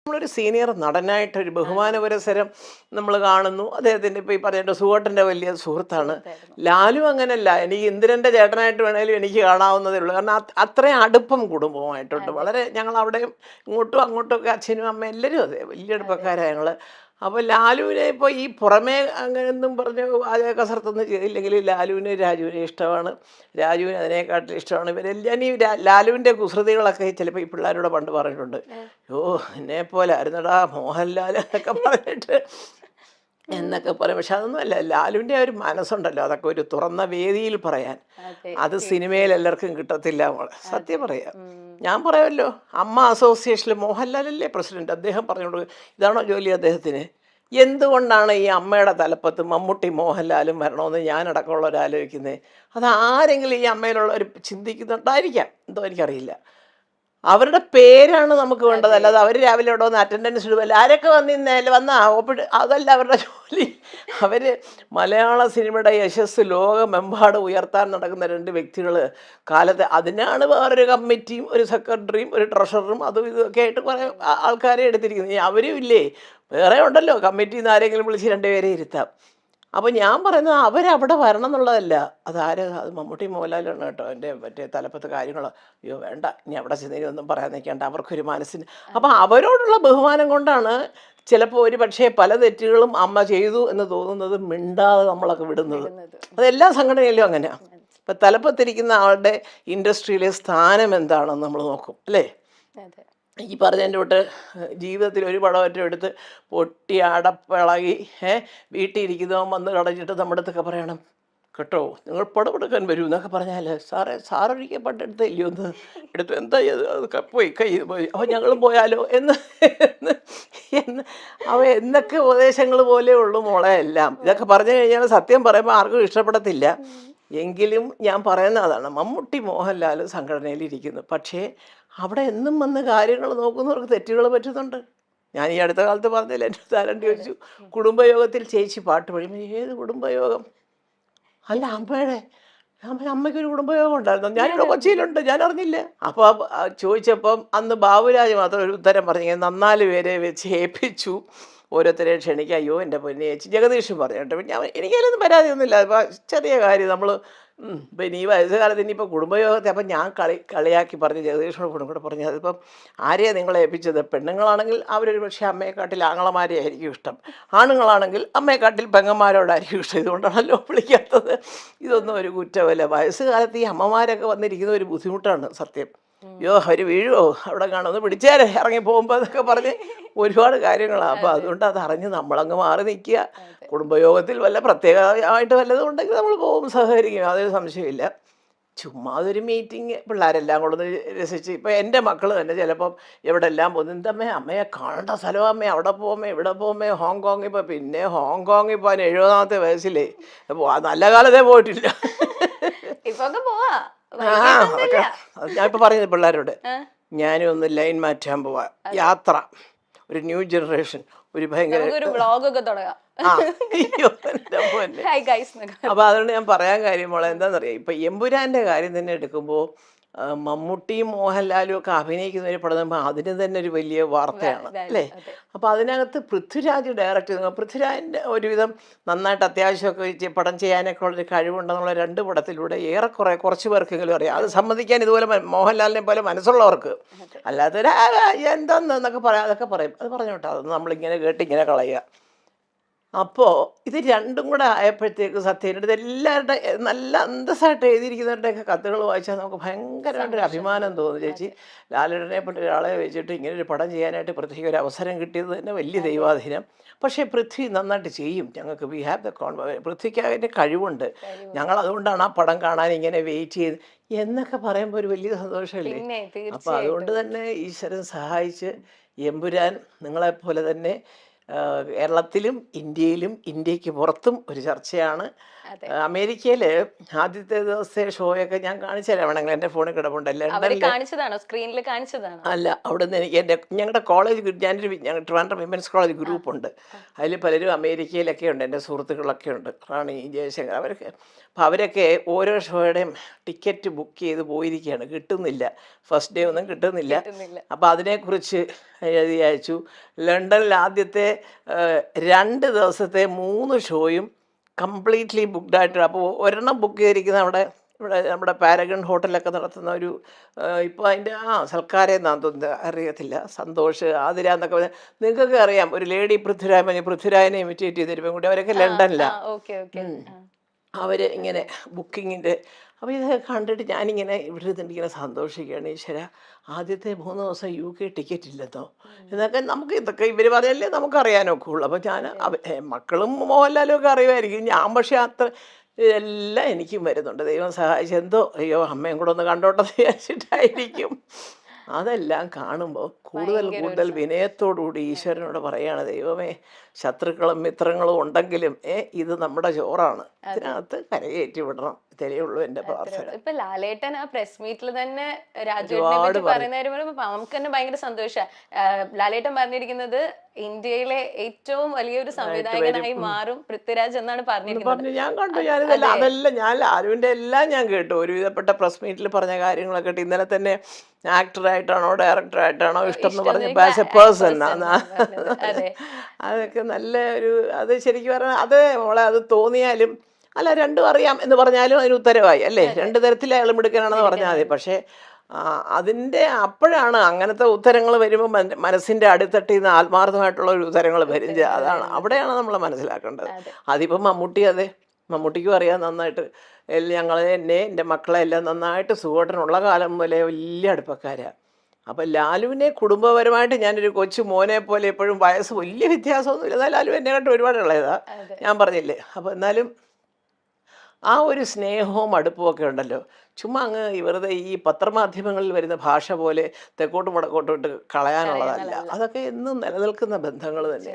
നമ്മളൊരു സീനിയർ നടനായിട്ടൊരു ബഹുമാന പുരസ്സരം നമ്മൾ കാണുന്നു. അദ്ദേഹത്തിൻ്റെ ഇപ്പോൾ ഈ പറഞ്ഞ സുഹോട്ടൻ്റെ വലിയ സുഹൃത്താണ്. ലാലു അങ്ങനല്ല, എനിക്ക് ഇന്ദ്രൻ്റെ ചേട്ടനായിട്ട് വേണേലും എനിക്ക് കാണാവുന്നതേ ഉള്ളൂ. കാരണം അത്രയും അടുപ്പം കുടുംബവുമായിട്ടുണ്ട്. വളരെ ഞങ്ങൾ അവിടെ ഇങ്ങോട്ടും അങ്ങോട്ടും ഒക്കെ അച്ഛനും അമ്മയും എല്ലാവരും അതെ വലിയ അടുപ്പക്കാരാണ് ഞങ്ങൾ. അപ്പോൾ ലാലുവിനെ ഇപ്പോൾ ഈ പുറമേ അങ്ങനെയൊന്നും പറഞ്ഞ് ആചാര കസർത്തൊന്നും ചെയ്തില്ലെങ്കിൽ ലാലുവിന് രാജുവിനെ ഇഷ്ടമാണ്, രാജുവിന് അതിനെക്കാട്ടിലും ഇഷ്ടമാണ്. ഇവരെല്ലാം ഈ ലാലുവിൻ്റെ കുസൃതികളൊക്കെ ചിലപ്പോൾ ഈ പിള്ളേരോട് പണ്ട് പറഞ്ഞിട്ടുണ്ട്. ഓ എന്നെ പോലെ ആയിരുന്നടാ മോഹൻലാൽ എന്നൊക്കെ പറഞ്ഞിട്ട് എന്നൊക്കെ പറയും. പക്ഷെ അതൊന്നും അല്ല, ലാലുവിൻ്റെ ആ ഒരു മനസ്സുണ്ടല്ലോ, അതൊക്കെ ഒരു തുറന്ന വേദിയിൽ പറയാൻ അത് സിനിമയിൽ എല്ലാവർക്കും കിട്ടത്തില്ല മോളെ, സത്യം പറയാം. ഞാൻ പറയുമല്ലോ, അമ്മ അസോസിയേഷനിൽ മോഹൻലാലല്ലേ പ്രസിഡന്റ്, അദ്ദേഹം പറഞ്ഞോളൂ ഇതാണോ ജോലി അദ്ദേഹത്തിന്? എന്തുകൊണ്ടാണ് ഈ അമ്മയുടെ തലപ്പത്ത് മമ്മൂട്ടി മോഹൻലാലും വരണമെന്ന് ഞാനടക്കമുള്ളവർ ആലോചിക്കുന്നത്? അത് ആരെങ്കിലും ഈ അമ്മയിലുള്ള ഒരു ചിന്തിക്കുന്നുണ്ടായിരിക്കാം, എന്തോ എനിക്കറിയില്ല. അവരുടെ പേരാണ് നമുക്ക് വേണ്ടത്, അല്ലാതെ അവർ രാവിലെ ഇവിടെ വന്ന് അറ്റൻഡൻസ് ഇടുമല്ല ആരൊക്കെ വന്നിന്നേലും ഒപ്പിട്ട് അതല്ല അവരുടെ ജോലി. അവർ മലയാള സിനിമയുടെ യശസ് ലോകമെമ്പാടും ഉയർത്താൻ നടക്കുന്ന രണ്ട് വ്യക്തികൾ കാലത്ത് അതിനാണ് വേറൊരു കമ്മിറ്റിയും ഒരു സെക്രട്ടറിയും ഒരു ട്രഷററും അതും ഇതൊക്കെ ആയിട്ട് കുറേ ആൾക്കാരെ എടുത്തിരിക്കുന്നത്. അവരും ഇല്ലേ, വേറെ ഉണ്ടല്ലോ കമ്മിറ്റിയിൽ നിന്ന് ആരെങ്കിലും വിളിച്ച് രണ്ടുപേരെ ഇരുത്താം. അപ്പോൾ ഞാൻ പറയുന്നത് അവരവിടെ വരണം എന്നുള്ളതല്ല, അത് മമ്മൂട്ടി മോഹൻലാലാണ് കേട്ടോ എൻ്റെ മറ്റേ തലപ്പത്ത് കാര്യങ്ങൾ. അയ്യോ വേണ്ട, ഇനി അവിടെ ചെന്നൊന്നും പറയാൻ നിൽക്കേണ്ട, അവർക്കൊരു മനസ്സിന്. അപ്പം അവരോടുള്ള ബഹുമാനം കൊണ്ടാണ് ചിലപ്പോൾ ഒരു പക്ഷേ പല തെറ്റുകളും അമ്മ ചെയ്തു എന്ന് തോന്നുന്നത് മിണ്ടാതെ നമ്മളൊക്കെ വിടുന്നത്. അതെല്ലാ സംഘടനയിലും അങ്ങനെയാണ്. ഇപ്പം തലപ്പത്തിരിക്കുന്ന ആളുടെ ഇൻഡസ്ട്രിയിലെ സ്ഥാനം എന്താണെന്ന് നമ്മൾ നോക്കും അല്ലേ. ഈ പറഞ്ഞതിൻ്റെ തൊട്ട് ജീവിതത്തിൽ ഒരു പടമറ്റം എടുത്ത് പൊട്ടി അടപ്പിളകി വീട്ടിൽ ഇരിക്കുന്നവൻ വന്ന് കടഞ്ഞിട്ട് നമ്മുടെ അടുത്തൊക്കെ പറയണം കേട്ടോ നിങ്ങൾ പടം എടുക്കാൻ വരൂ എന്നൊക്കെ പറഞ്ഞാൽ സാറൊരിക്കൽ പണ്ടെടുത്തില്ലയോ ഒന്ന് എടുത്തു, എന്താ ചെയ്ത് അതൊക്കെ പോയി കൈ പോയി അപ്പോൾ ഞങ്ങളും പോയാലോ എന്ന് അവ എന്നൊക്കെ ഉപദേശങ്ങൾ പോലെ ഉള്ളു മോളെ എല്ലാം. ഇതൊക്കെ പറഞ്ഞു കഴിഞ്ഞാൽ സത്യം പറയുമ്പോൾ ആർക്കും ഇഷ്ടപ്പെടത്തില്ല. എങ്കിലും ഞാൻ പറയുന്ന അതാണ്, മമ്മൂട്ടി മോഹൻലാൽ സംഘടനയിൽ ഇരിക്കുന്നു, പക്ഷേ അവിടെ എന്നും വന്ന് കാര്യങ്ങൾ നോക്കുന്നവർക്ക് തെറ്റുകൾ പറ്റുന്നുണ്ട്. ഞാൻ ഈ അടുത്ത കാലത്ത് പറഞ്ഞില്ല, എൻ്റെ താരണ്ട് ചോദിച്ചു കുടുംബയോഗത്തിൽ ചേച്ചി പാട്ട് പാടും. ഏത് കുടുംബയോഗം? അല്ല അമ്മയുടെ അമ്മയ്ക്കൊരു കുടുംബയോഗം ഉണ്ടായിരുന്നു, ഞാനിവിടെ കൊച്ചിയിലുണ്ട്, ഞാൻ അറിഞ്ഞില്ല. അപ്പോൾ ചോദിച്ചപ്പം അന്ന് ബാബുരാജ് മാത്രം ഒരു ഉത്തരം പറഞ്ഞു, 4 പേരെ വെച്ച് ഏൽപ്പിച്ചു ഓരോരുത്തരെ ക്ഷണിക്കുക. അയ്യോ എൻ്റെ പൊന്നെ ചേച്ചി, ജഗദീഷും പറഞ്ഞു കേട്ടോ. ഞാൻ എനിക്കതിലൊന്നും പരാതിയൊന്നുമില്ല, ഇപ്പോൾ ചെറിയ കാര്യം നമ്മൾ പിന്നെ ഈ വയസ്സുകാലത്ത് ഇനിയിപ്പോൾ കുടുംബയോഗത്തെ അപ്പം ഞാൻ കളിയാക്കി പറഞ്ഞ് ജഗദീഷിനോട് കൂടെ പറഞ്ഞു, അതിപ്പം ആരെയാണ് നിങ്ങളെ ഏൽപ്പിച്ചത്? പെണ്ണുങ്ങളാണെങ്കിൽ അവരൊരു പക്ഷേ അമ്മയെക്കാട്ടിൽ ആങ്ങളമാരെ ആയിരിക്കും ഇഷ്ടം, ആണുങ്ങളാണെങ്കിൽ അമ്മയെക്കാട്ടിൽ പെങ്ങന്മാരോടായിരിക്കും ഇഷ്ടം, ഇതുകൊണ്ടാണല്ലോ വിളിക്കാത്തത്. ഇതൊന്നും ഒരു കുറ്റമല്ല. വയസ്സുകാലത്ത് ഈ അമ്മമാരൊക്കെ വന്നിരിക്കുന്ന ഒരു ബുദ്ധിമുട്ടാണ് സത്യം. അയ്യോ അവർ വീഴുമോ അവിടെ കാണുമെന്ന് പിടിച്ചേരെ ഇറങ്ങി പോകുമ്പോൾ എന്നൊക്കെ പറഞ്ഞ് ഒരുപാട് കാര്യങ്ങളാണ്. അപ്പോൾ അതുകൊണ്ട് അത് അറിഞ്ഞ് നമ്മളങ്ങ് മാറി നിൽക്കുക. കുടുംബയോഗത്തിൽ വല്ല പ്രത്യേകമായിട്ട് വല്ലതും ഉണ്ടെങ്കിൽ നമ്മൾ പോകും, സഹകരിക്കും, അതൊരു സംശയമില്ല. ചുമ്മാ അതൊരു മീറ്റിംഗ് പിള്ളേരെല്ലാം കൊണ്ടൊന്ന് രസിച്ച്. ഇപ്പോൾ എൻ്റെ മക്കൾ തന്നെ ചിലപ്പം എവിടെല്ലാം പോകുന്നു, എന്തമ്മേ അമ്മയെ കാണേണ്ട സ്ഥലം അമ്മേ, അവിടെ പോകുമേ ഇവിടെ പോകുമേ ഹോങ്കോങ്ങിൽ ഇപ്പോൾ, പിന്നെ ഹോങ്കോങ്ങിൽ പോകാൻ 70ാമത്തെ വയസ്സിലേ നല്ല കാലത്തേ പോയിട്ടില്ല. അതൊക്കെ ഞാനിപ്പോൾ പറയുന്നത് പിള്ളേരോട്, ഞാനും ഒന്ന് ലൈൻ മാറ്റാൻ പോവാ, യാത്ര, ഒരു ന്യൂ ജനറേഷൻ, ഒരു ഭയങ്കര അപ്പൊ അതുകൊണ്ട് ഞാൻ പറയാൻ കാര്യം മോളെ എന്താണെന്നറിയാം, ഇപ്പൊ എമ്പുരാന്റെ കാര്യം തന്നെ എടുക്കുമ്പോൾ മമ്മൂട്ടിയും മോഹൻലാലും ഒക്കെ അഭിനയിക്കുന്ന ഒരു പടം അതിന് തന്നെ ഒരു വലിയ വാർത്തയാണ് അല്ലേ. അപ്പോൾ അതിനകത്ത് പൃഥ്വിരാജ് ഡയറക്റ്റ് ചെയ്തു. പൃഥ്വിരാജിൻ്റെ ഒരുവിധം നന്നായിട്ട് അത്യാവശ്യമൊക്കെ പടം ചെയ്യാനൊക്കെ ഉള്ളൊരു കഴിവുണ്ടെന്നുള്ള 2 പടത്തിലൂടെ ഏറെക്കുറെ കുറച്ച് പേർക്കെങ്കിലും അറിയാം. അത് സമ്മതിക്കാൻ ഇതുപോലെ മോഹൻലാലിനെ പോലെ മനസ്സുള്ളവർക്ക്, അല്ലാത്തൊരു എന്താന്നൊക്കെ പറയാം, അതൊക്കെ പറയും, അത് പറഞ്ഞോട്ടെ, അതൊന്നും നമ്മളിങ്ങനെ കേട്ടിങ്ങനെ കളയുക. അപ്പോൾ ഇത് രണ്ടും കൂടെ ആയപ്പോഴത്തേക്ക് സത്യം ഇത് എല്ലാവരുടെ നല്ല അന്തസ്സായിട്ട് എഴുതിയിരിക്കുന്നവരുടെയൊക്കെ കത്തുകൾ വായിച്ചാൽ നമുക്ക് ഭയങ്കരമായിട്ടൊരു അഭിമാനം തോന്നും. ചേച്ചി ലാലേട്ടനെ പോലെ ഒരാളെ വെച്ചിട്ട് ഇങ്ങനെ ഒരു പടം ചെയ്യാനായിട്ട് പൃഥ്വിക്ക് ഒരു അവസരം കിട്ടിയത് തന്നെ വലിയ ദൈവാധീനം. പക്ഷേ പൃഥ്വി നന്നായിട്ട് ചെയ്യും, ഞങ്ങൾക്ക് വി ഹാവ് ദ പൃഥ്വിക്ക് അതിൻ്റെ കഴിവുണ്ട്, ഞങ്ങൾ അതുകൊണ്ടാണ് ആ പടം കാണാൻ ഇങ്ങനെ വെയിറ്റ് ചെയ്ത് എന്നൊക്കെ പറയുമ്പോൾ ഒരു വലിയ സന്തോഷമല്ലേ. അപ്പോൾ അതുകൊണ്ട് തന്നെ ഈശ്വരൻ സഹായിച്ച് എമ്പുരാൻ നിങ്ങളെപ്പോലെ തന്നെ കേരളത്തിലും ഇന്ത്യയിലും ഇന്ത്യക്ക് പുറത്തും ഒരു ചർച്ചയാണ്. അതെ. അമേരിക്കയിൽ ആദ്യത്തെ ദിവസത്തെ ഷോയൊക്കെ ഞാൻ കാണിച്ചു തരാം വേണമെങ്കിൽ, എൻ്റെ ഫോണിൽ കിടപ്പുണ്ട്. അവര് ലണ്ടനിൽ കാണിച്ചതാണോ? സ്ക്രീനിൽ കാണിച്ചതാണോ? അല്ല, അവിടുന്ന് എനിക്ക് ഞങ്ങളുടെ കോളേജ് ഞങ്ങൾ ട്രിവാൻഡ്രം വിമൻസ് കോളേജ് ഗ്രൂപ്പുണ്ട്. അതിൽ പലരും അമേരിക്കയിലൊക്കെ ഉണ്ട്, എൻ്റെ സുഹൃത്തുക്കളൊക്കെ ഉണ്ട്, റാണി ജയശങ്കർ അവരൊക്കെ. അപ്പോൾ അവരൊക്കെ ഓരോ ഷോയുടെയും ടിക്കറ്റ് ബുക്ക് ചെയ്ത് പോയിരിക്കുകയാണ്, കിട്ടുന്നില്ല, ഫസ്റ്റ് ഡേ ഒന്നും കിട്ടുന്നില്ല. കിട്ടുന്നില്ല. അപ്പോൾ അതിനെക്കുറിച്ച് എഴുതി അയച്ചു. ലണ്ടനിൽ ആദ്യത്തെ 2 ദിവസത്തെ 3 ഷോയും കംപ്ലീറ്റ്ലി ബുക്ക്ഡായിട്ട്. അപ്പോൾ ഒരെണ്ണം ബുക്ക് ചെയ്തിരിക്കുന്ന ഇവിടെ നമ്മുടെ പാരഗൺ ഹോട്ടലൊക്കെ നടത്തുന്ന ഒരു ഇപ്പോൾ അതിൻ്റെ സൽക്കാരം എന്നാന്ന് തോന്നുന്നത്, അറിയത്തില്ല, സന്തോഷ് ആതിര എന്നൊക്കെ പറഞ്ഞാൽ നിങ്ങൾക്കൊക്കെ അറിയാം. ഒരു ലേഡി പൃഥ്വിരാജിനെ ഇമിറ്റേറ്റ് ചെയ്തിരിപ്പം കൂടി അവരൊക്കെ ലണ്ടനിലാണ്. അവർ ഇങ്ങനെ ബുക്കിങ്ങിൻ്റെ. അപ്പോൾ ഇതൊക്കെ കണ്ടിട്ട് ഞാനിങ്ങനെ ഇവിടെ ഇരുന്നിങ്ങനെ സന്തോഷിക്കുകയാണ്. ഈശ്വര, ആദ്യത്തെ 3 ദിവസം UK ടിക്കറ്റ് ഇല്ലെന്നോ എന്നൊക്കെ. നമുക്ക് ഇതൊക്കെ ഇവർ പറയല്ലേ നമുക്കറിയാനൊക്കെ ഉള്ളൂ. അപ്പോൾ ഞാൻ മക്കളും മോഹൻലാലും ഒക്കെ അറിയുമായിരിക്കും, ഞാൻ പക്ഷേ അത്ര ഇതെല്ലാം എനിക്കും വരുന്നുണ്ട്. ദൈവം സഹായിച്ച് എന്തോ അയ്യോ അമ്മയും കൂടെ ഒന്ന് കണ്ടോട്ടെന്ന് വിചാരിച്ചിട്ടായിരിക്കും. അതെല്ലാം കാണുമ്പോൾ കൂടുതൽ വിനയത്തോടുകൂടി ഈശ്വരനോട് പറയാണ്, ദൈവമേ, ശത്രുക്കളും മിത്രങ്ങളും ഉണ്ടെങ്കിലും ഇത് നമ്മുടെ ചോറാണ്, ഇതിനകത്ത് കരകയറ്റി വിടണം. ഇതേ ഉള്ളൂ എൻ്റെ പ്രാർത്ഥന. ഇപ്പൊ ലാലേട്ടൻ ആ പ്രസ് മീറ്റിൽ തന്നെ രാജുവിനെ പറയുന്ന നമുക്ക് തന്നെ ഭയങ്കര സന്തോഷമാണ്. ലാലേട്ടൻ പറഞ്ഞിരിക്കുന്നത് ഇന്ത്യയിലെ ഏറ്റവും വലിയൊരു സംവിധായകനായി മാറും പൃഥ്വിരാജ് എന്നാണ് പറഞ്ഞിരിക്കുന്നത്. ഞാൻ കണ്ടു, അതെല്ലാം ഞാൻ ലാലുവിൻ്റെ എല്ലാം ഞാൻ കേട്ടു. ഒരുവിധപ്പെട്ട പ്രസ് മീറ്റിൽ പറഞ്ഞ കാര്യങ്ങളൊക്കെ കേട്ടു. ഇന്നലെ തന്നെ ആക്ടറായിട്ടാണോ ഡയറക്ടറായിട്ടാണോ ഇഷ്ടം എന്ന് പറഞ്ഞ ആസ് എ പേഴ്സൺ അതൊക്കെ നല്ല ഒരു, അത് ശരിക്കും പറഞ്ഞാൽ അത് മോളെ അത് തോന്നിയാലും അല്ല, രണ്ടും അറിയാം എന്ന് പറഞ്ഞാലും അതിന് ഉത്തരവായി അല്ലേ. 2 തരത്തിൽ അയാൾ മിടുക്കനാണെന്ന് പറഞ്ഞാൽ മതി. പക്ഷേ അതിൻ്റെ അപ്പോഴാണ് അങ്ങനത്തെ ഉത്തരങ്ങൾ വരുമ്പോൾ മനസ്സിൻ്റെ അടിത്തട്ടിൽ നിന്ന് ആത്മാർത്ഥമായിട്ടുള്ള ഒരു ഉത്തരങ്ങൾ വരും. അതാണ് അവിടെയാണ് നമ്മൾ മനസ്സിലാക്കേണ്ടത്. അതിപ്പം മമ്മൂട്ടിക്കും അറിയാം നന്നായിട്ട്. എൻ്റെ മക്കളെ എല്ലാം നന്നായിട്ട് സുഖമായിട്ടുള്ള കാലം മുതലേ വലിയ അടുപ്പക്കാരാണ്. അപ്പം ലാലുവിനെ കുടുംബപരമായിട്ട് ഞാനൊരു കൊച്ചു മോനെ പോലെ എപ്പോഴും വയസ്സ് വലിയ വ്യത്യാസമൊന്നുമില്ല. എന്നാൽ ലാലു എന്നെ കണ്ട് ഒരുപാട് ഉള്ളതാണ്, ഞാൻ പറഞ്ഞില്ലേ. അപ്പോൾ എന്നാലും ആ ഒരു സ്നേഹവും അടുപ്പവും ഒക്കെ ഉണ്ടല്ലോ. ചുമ്മാ അങ്ങ് വെറുതെ ഈ പത്രമാധ്യമങ്ങളിൽ വരുന്ന ഭാഷ പോലെ തെക്കോട്ടും വടക്കോട്ടും ഇട്ട് കളയാനുള്ളതല്ല. അതൊക്കെ എന്നും നിലനിൽക്കുന്ന ബന്ധങ്ങൾ തന്നെ.